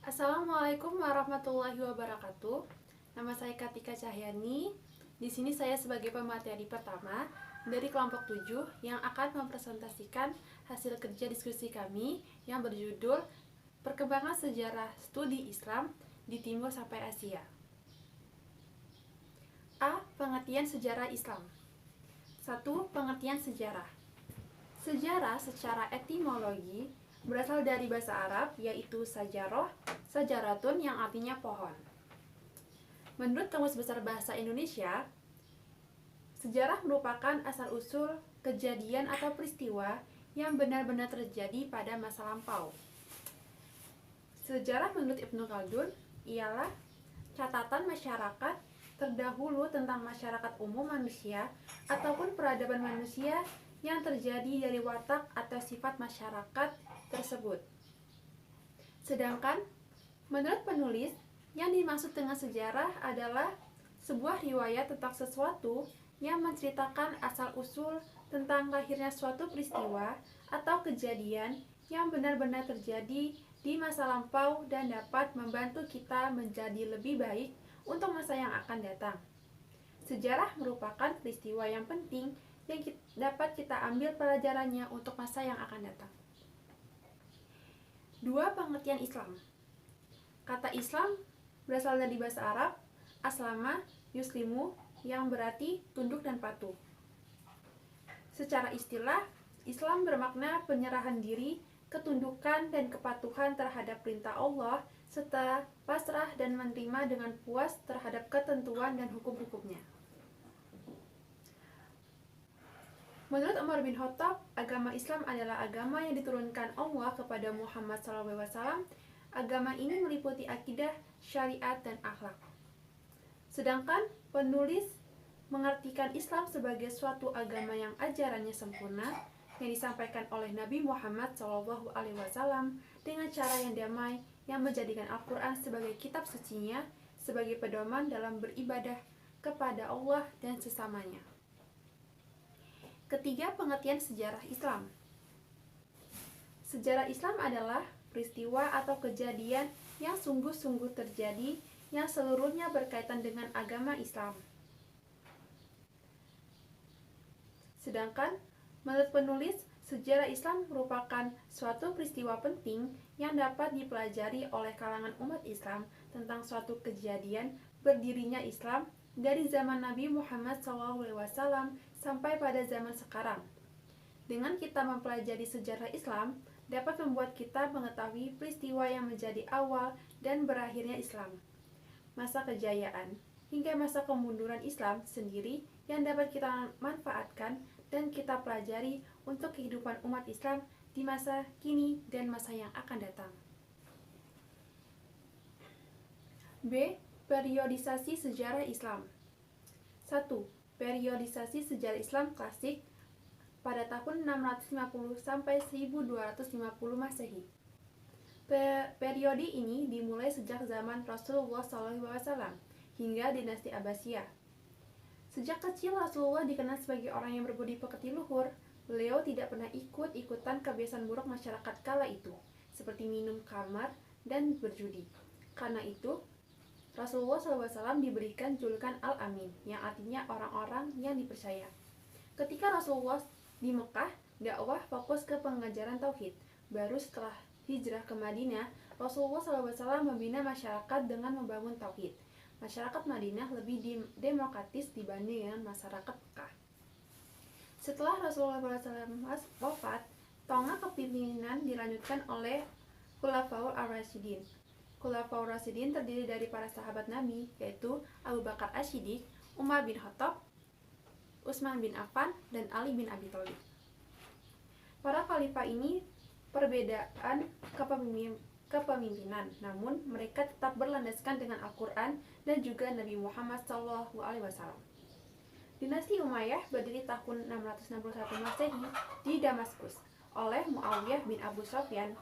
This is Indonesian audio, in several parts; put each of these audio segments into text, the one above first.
Assalamualaikum warahmatullahi wabarakatuh. Nama saya Kartika Cahyani. Di sini saya sebagai pemateri pertama dari kelompok 7 yang akan mempresentasikan hasil kerja diskusi kami yang berjudul Perkembangan Sejarah Studi Islam di Timur sampai Asia. A. Pengertian sejarah Islam. 1. Pengertian sejarah. Sejarah secara etimologi berasal dari bahasa Arab yaitu sajaroh, sajaratun yang artinya pohon. Menurut Kamus Besar Bahasa Indonesia, sejarah merupakan asal-usul kejadian atau peristiwa yang benar-benar terjadi pada masa lampau. Sejarah menurut Ibnu Khaldun ialah catatan masyarakat terdahulu tentang masyarakat umum manusia ataupun peradaban manusia yang terjadi dari watak atau sifat masyarakat tersebut. Sedangkan menurut penulis, yang dimaksud dengan sejarah adalah sebuah riwayat tentang sesuatu yang menceritakan asal-usul tentang lahirnya suatu peristiwa atau kejadian yang benar-benar terjadi di masa lampau dan dapat membantu kita menjadi lebih baik untuk masa yang akan datang. Sejarah merupakan peristiwa yang penting yang dapat kita ambil pelajarannya untuk masa yang akan datang. 2. Pengertian Islam. Kata Islam berasal dari bahasa Arab aslama yuslimu yang berarti tunduk dan patuh. Secara istilah, Islam bermakna penyerahan diri, ketundukan dan kepatuhan terhadap perintah Allah serta pasrah dan menerima dengan puas terhadap ketentuan dan hukum-hukumnya. Menurut Umar bin Khattab, agama Islam adalah agama yang diturunkan Allah kepada Muhammad SAW. Agama ini meliputi akidah, syariat, dan akhlak. Sedangkan penulis mengartikan Islam sebagai suatu agama yang ajarannya sempurna, yang disampaikan oleh Nabi Muhammad SAW dengan cara yang damai, yang menjadikan Al-Quran sebagai kitab sucinya, sebagai pedoman dalam beribadah kepada Allah dan sesamanya. Ketiga, pengertian sejarah Islam. Sejarah Islam adalah peristiwa atau kejadian yang sungguh-sungguh terjadi yang seluruhnya berkaitan dengan agama Islam. Sedangkan menurut penulis, sejarah Islam merupakan suatu peristiwa penting yang dapat dipelajari oleh kalangan umat Islam tentang suatu kejadian berdirinya Islam dari zaman Nabi Muhammad SAW sampai pada zaman sekarang. Dengan kita mempelajari sejarah Islam, dapat membuat kita mengetahui peristiwa yang menjadi awal dan berakhirnya Islam, masa kejayaan, hingga masa kemunduran Islam sendiri yang dapat kita manfaatkan dan kita pelajari untuk kehidupan umat Islam di masa kini dan masa yang akan datang. B. Periodisasi sejarah Islam. 1. Periodisasi sejarah Islam klasik pada tahun 650 sampai 1250 Masehi. Periode ini dimulai sejak zaman Rasulullah SAW hingga dinasti Abbasiyah. Sejak kecil Rasulullah dikenal sebagai orang yang berbudi pekerti luhur. Beliau tidak pernah ikut-ikutan kebiasaan buruk masyarakat kala itu, seperti minum khamar dan berjudi. Karena itu, Rasulullah SAW diberikan julukan Al-Amin, yang artinya orang-orang yang dipercaya. Ketika Rasulullah di Mekah, dakwah fokus ke pengajaran tauhid. Baru setelah hijrah ke Madinah, Rasulullah SAW membina masyarakat dengan membangun tauhid. Masyarakat Madinah lebih demokratis dibanding dengan masyarakat Mekah. Setelah Rasulullah SAW wafat, tonggak kepemimpinan dilanjutkan oleh Khulafaul Ar-Rasyidin. Khulafaur Rasyidin terdiri dari para sahabat Nabi, yaitu Abu Bakar As-Siddiq, Umar bin Khattab, Utsman bin Affan, dan Ali bin Abi Thalib. Para khalifah ini perbedaan kepemimpinan, namun mereka tetap berlandaskan dengan Al-Quran dan juga Nabi Muhammad SAW. Dinasti Umayyah berdiri tahun 661 Masehi di Damaskus oleh Muawiyah bin Abu Sufyan,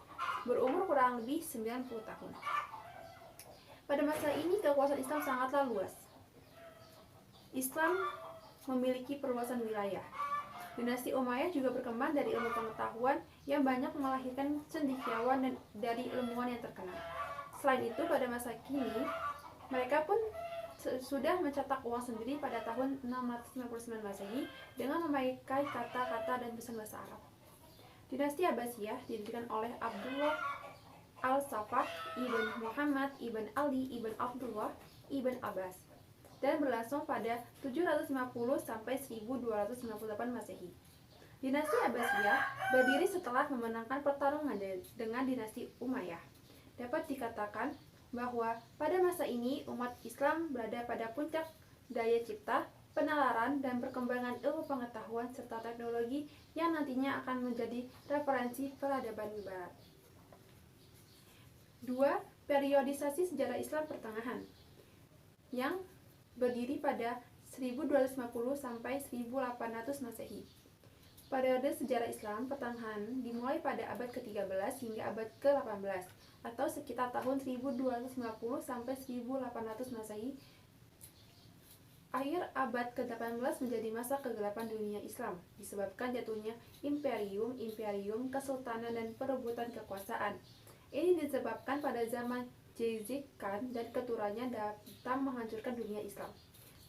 berumur kurang lebih 90 tahun. Pada masa ini kekuasaan Islam sangatlah luas. Islam memiliki perluasan wilayah. Dinasti Umayyah juga berkembang dari ilmu pengetahuan yang banyak melahirkan cendekiawan dan dari ilmuwan yang terkenal. Selain itu, pada masa kini, mereka pun sudah mencetak uang sendiri pada tahun 659 Masehi dengan memakai kata-kata dan pesan bahasa Arab. Dinasti Abbasiyah didirikan oleh Abdullah al-Safah ibn Muhammad ibn Ali ibn Abdullah ibn Abbas dan berlangsung pada 750 sampai 1298 Masehi. Dinasti Abbasiyah berdiri setelah memenangkan pertarungan dengan dinasti Umayyah. Dapat dikatakan bahwa pada masa ini umat Islam berada pada puncak daya cipta, penalaran, dan perkembangan ilmu pengetahuan serta teknologi yang nantinya akan menjadi referensi peradaban Barat. 2. Periodisasi sejarah Islam pertengahan yang berdiri pada 1250 sampai 1800 Masehi. Periode sejarah Islam pertengahan dimulai pada abad ke-13 hingga abad ke-18 atau sekitar tahun 1250 sampai 1800 Masehi. Akhir abad ke-18 menjadi masa kegelapan dunia Islam disebabkan jatuhnya imperium, kesultanan, dan perebutan kekuasaan. Ini disebabkan pada zaman Genghis Khan dan keturunannya datang menghancurkan dunia Islam.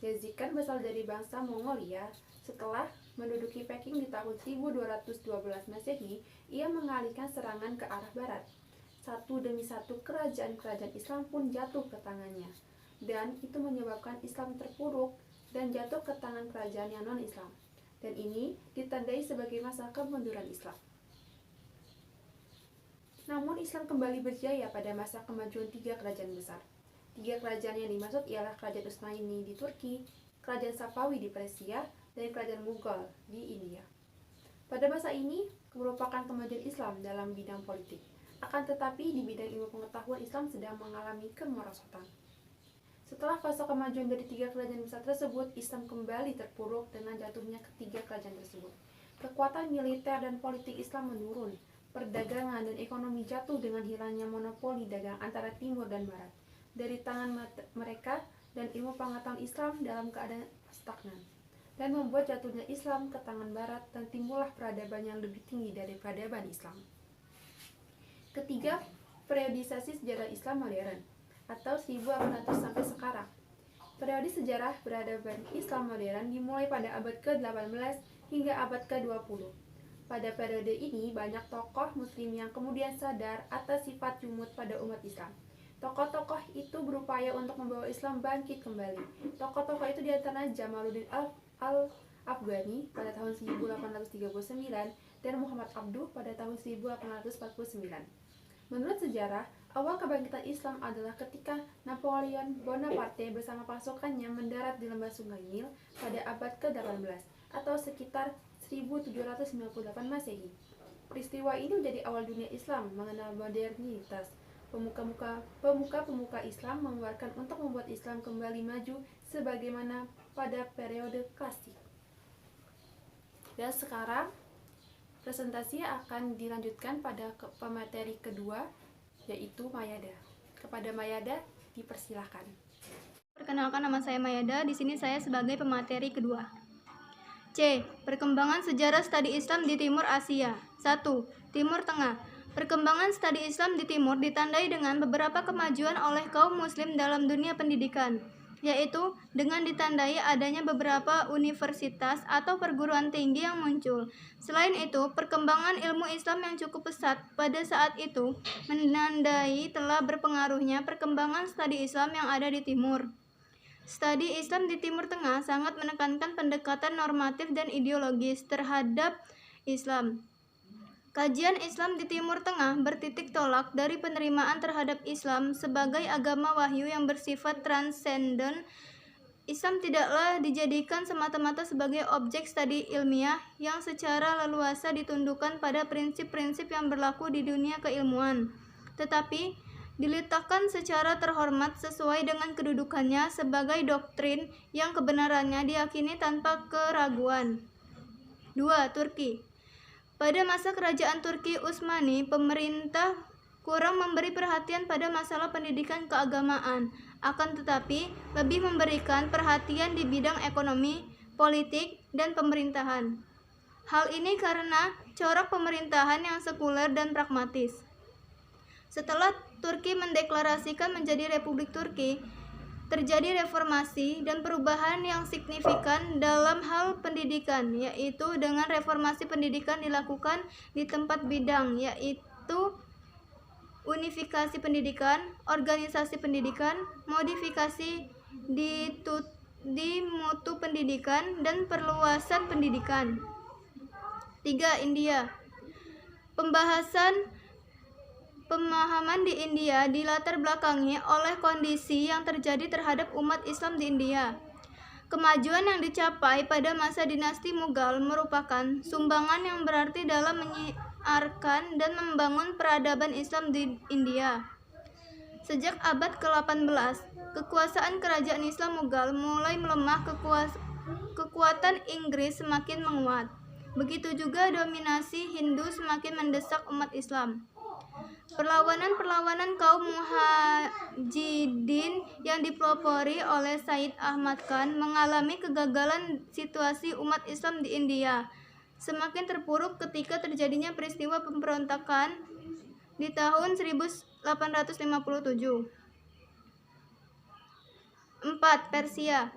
Genghis Khan berasal dari bangsa Mongolia. Setelah menduduki Peking di tahun 1212 Masehi, ia mengalihkan serangan ke arah barat. Satu demi satu kerajaan-kerajaan Islam pun jatuh ke tangannya, dan itu menyebabkan Islam terpuruk dan jatuh ke tangan kerajaan yang non-Islam. Dan ini ditandai sebagai masa kemunduran Islam. Namun Islam kembali berjaya pada masa kemajuan 3 kerajaan besar. 3 kerajaan yang dimaksud ialah kerajaan Utsmani di Turki, kerajaan Safawi di Persia, dan kerajaan Mughal di India. Pada masa ini merupakan kemajuan Islam dalam bidang politik. Akan tetapi di bidang ilmu pengetahuan Islam sedang mengalami kemerosotan. Setelah fase kemajuan dari 3 kerajaan besar tersebut, Islam kembali terpuruk dengan jatuhnya ketiga kerajaan tersebut. Kekuatan militer dan politik Islam menurun. Perdagangan dan ekonomi jatuh dengan hilangnya monopoli dagang antara timur dan barat dari tangan mereka, dan ilmu pengetahuan Islam dalam keadaan stagnan, dan membuat jatuhnya Islam ke tangan barat dan timbullah peradaban yang lebih tinggi dari peradaban Islam. Ketiga, periodisasi sejarah Islam modern atau 1800 sampai sekarang. Periode sejarah peradaban Islam modern dimulai pada abad ke-18 hingga abad ke-20. Pada periode ini, banyak tokoh muslim yang kemudian sadar atas sifat jumud pada umat Islam. Tokoh-tokoh itu berupaya untuk membawa Islam bangkit kembali. Tokoh-tokoh itu diantaranya Jamaluddin al-Afghani pada tahun 1839 dan Muhammad Abduh pada tahun 1849. Menurut sejarah, awal kebangkitan Islam adalah ketika Napoleon Bonaparte bersama pasukannya mendarat di lembah Sungai Nil pada abad ke-18 atau sekitar 1798 Masehi. Peristiwa ini menjadi awal dunia Islam mengenal modernitas. Pemuka-pemuka Islam mengeluarkan untuk membuat Islam kembali maju sebagaimana pada periode klasik. Dan sekarang presentasi akan dilanjutkan pada pemateri kedua, yaitu Mayada. Kepada Mayada dipersilahkan. Perkenalkan, nama saya Mayada. Di sini saya sebagai pemateri kedua. C. Perkembangan sejarah studi Islam di Timur Asia. 1. Timur Tengah. Perkembangan studi Islam di Timur ditandai dengan beberapa kemajuan oleh kaum muslim dalam dunia pendidikan, yaitu dengan ditandai adanya beberapa universitas atau perguruan tinggi yang muncul. Selain itu, perkembangan ilmu Islam yang cukup pesat pada saat itu menandai telah berpengaruhnya perkembangan studi Islam yang ada di Timur. Studi Islam di Timur Tengah sangat menekankan pendekatan normatif dan ideologis terhadap Islam. Kajian Islam di Timur Tengah bertitik tolak dari penerimaan terhadap Islam sebagai agama wahyu yang bersifat transenden. Islam tidaklah dijadikan semata-mata sebagai objek studi ilmiah yang secara leluasa ditundukkan pada prinsip-prinsip yang berlaku di dunia keilmuan, tetapi diletakkan secara terhormat sesuai dengan kedudukannya sebagai doktrin yang kebenarannya diyakini tanpa keraguan. 2. Turki. Pada masa kerajaan Turki Utsmani, pemerintah kurang memberi perhatian pada masalah pendidikan keagamaan, akan tetapi lebih memberikan perhatian di bidang ekonomi, politik, dan pemerintahan. Hal ini karena corak pemerintahan yang sekuler dan pragmatis. Setelah Turki mendeklarasikan menjadi Republik Turki, terjadi reformasi dan perubahan yang signifikan dalam hal pendidikan, yaitu dengan reformasi pendidikan dilakukan di tempat bidang, yaitu unifikasi pendidikan, organisasi pendidikan, modifikasi di mutu pendidikan, dan perluasan pendidikan. 3. India. Pemahaman di India dilatar belakangi oleh kondisi yang terjadi terhadap umat Islam di India. Kemajuan yang dicapai pada masa dinasti Mughal merupakan sumbangan yang berarti dalam menyiarkan dan membangun peradaban Islam di India. Sejak abad ke-18, kekuasaan kerajaan Islam Mughal mulai melemah, kekuatan Inggris semakin menguat. Begitu juga dominasi Hindu semakin mendesak umat Islam. Perlawanan kaum Mujahidin yang dipelopori oleh Said Ahmad Khan mengalami kegagalan. Situasi umat Islam di India semakin terpuruk ketika terjadinya peristiwa pemberontakan di tahun 1857. 4. Persia.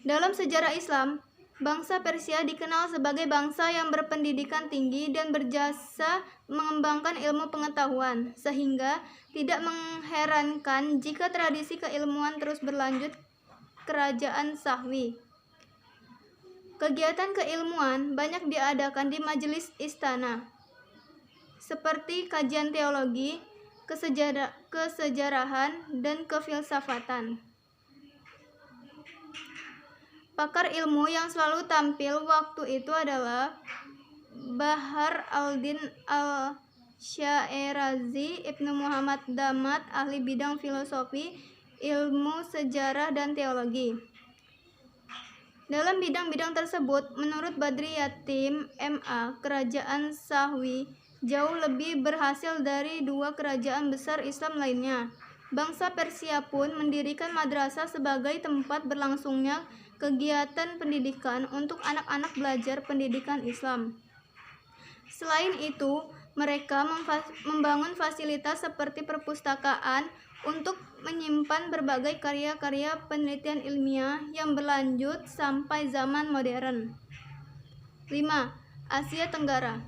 Dalam sejarah Islam, bangsa Persia dikenal sebagai bangsa yang berpendidikan tinggi dan berjasa mengembangkan ilmu pengetahuan, sehingga tidak mengherankan jika tradisi keilmuan terus berlanjut kerajaan Sahwi. Kegiatan keilmuan banyak diadakan di majelis istana, seperti kajian teologi, kesejarahan, dan kefilsafatan. Pakar ilmu yang selalu tampil waktu itu adalah Bahar al-Din al-Syairazi, Ibnu Muhammad Damat, ahli bidang filosofi, ilmu sejarah, dan teologi. Dalam bidang-bidang tersebut, menurut Badri Yatim M.A., kerajaan Sahwi jauh lebih berhasil dari dua kerajaan besar Islam lainnya. Bangsa Persia pun mendirikan madrasah sebagai tempat berlangsungnya kegiatan pendidikan untuk anak-anak belajar pendidikan Islam. Selain itu, mereka membangun fasilitas seperti perpustakaan untuk menyimpan berbagai karya-karya penelitian ilmiah yang berlanjut sampai zaman modern. 5. Asia Tenggara.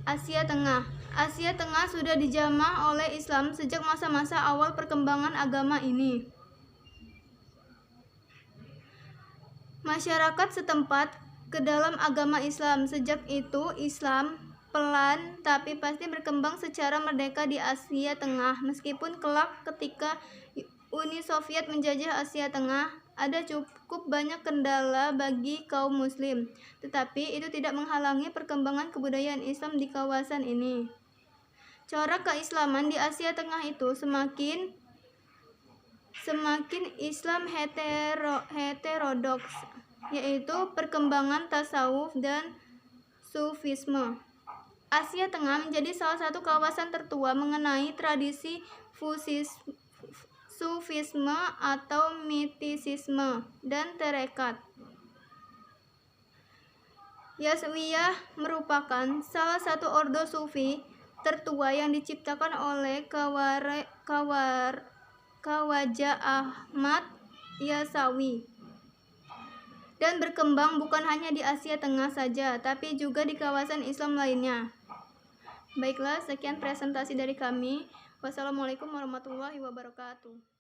Asia Tengah. Asia Tengah sudah dijamah oleh Islam sejak masa-masa awal perkembangan agama ini. Masyarakat setempat ke dalam agama Islam. Sejak itu, Islam pelan tapi pasti berkembang secara merdeka di Asia Tengah. Meskipun kelak ketika Uni Soviet menjajah Asia Tengah, ada cukup banyak kendala bagi kaum muslim, tetapi itu tidak menghalangi perkembangan kebudayaan Islam di kawasan ini. Corak keislaman di Asia Tengah itu semakin Islam heterodoks, yaitu perkembangan tasawuf dan sufisme. Asia Tengah menjadi salah satu kawasan tertua mengenai tradisi sufisme atau mistisisme dan tarekat. Yaswiyah merupakan salah satu ordo sufi tertua yang diciptakan oleh Khawaja Ahmad Yasawi dan berkembang bukan hanya di Asia Tengah saja, tapi juga di kawasan Islam lainnya. Baiklah, sekian presentasi dari kami. Wassalamualaikum warahmatullahi wabarakatuh.